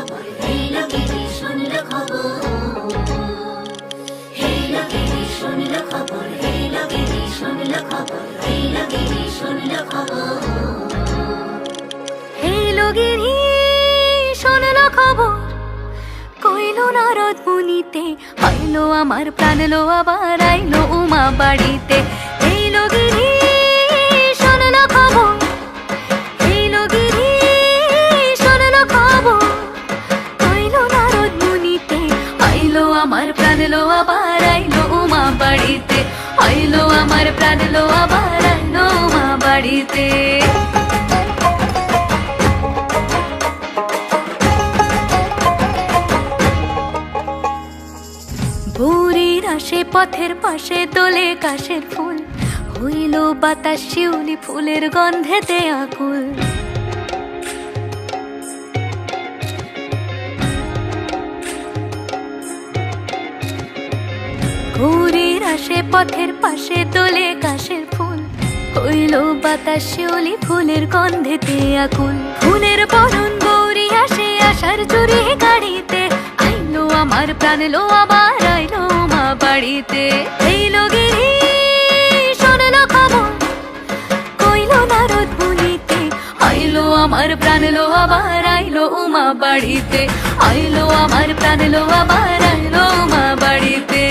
খবর, এই লোকেরই শুনল খবর, এই লোকেরই শুনল খবর, এই লোকেরই শুনল খবর, এই লোকেরই শুনল খবর, এই লোকেরই শুনল খবর। কইলো নারদ মুনিতে, আইলো আমার প্রাণ লো আবার আইলো উমা বাড়িতে। এই লোকেরই শুনল খবর, এই লোকেরই শুনল খবর। কইলো নারদ মুনিতে, আইলো আমার প্রাণ লো আবার আইলো উমা বাড়িতে, আইলো আমার প্রাণ লো আবার আইলো উমা বাড়িতে। ভোরের আসে পথের পাশে তোলে কাশের ফুল, হইল বাতাস শিউলি ফুলের গন্ধেতে আকুল। ভোরের আসে পথের পাশে তোলে কাশের ফুল, হইল বাতাস শিউলি ফুলের গন্ধেতে আকুল। ফুলের বরণ গৌরী আসে আশার চুরি গাড়িতে, আইলো আমার প্রাণ লো আবার আইলো মা বাড়িতে। এই লোকেরই শুনল খবর, কইলো নারদ মুনিতে, আইলো আমার প্রাণ লো আবার আইলো উমা বাড়িতে, আইলো আমার প্রাণ লো আবার আইলো উমা বাড়িতে।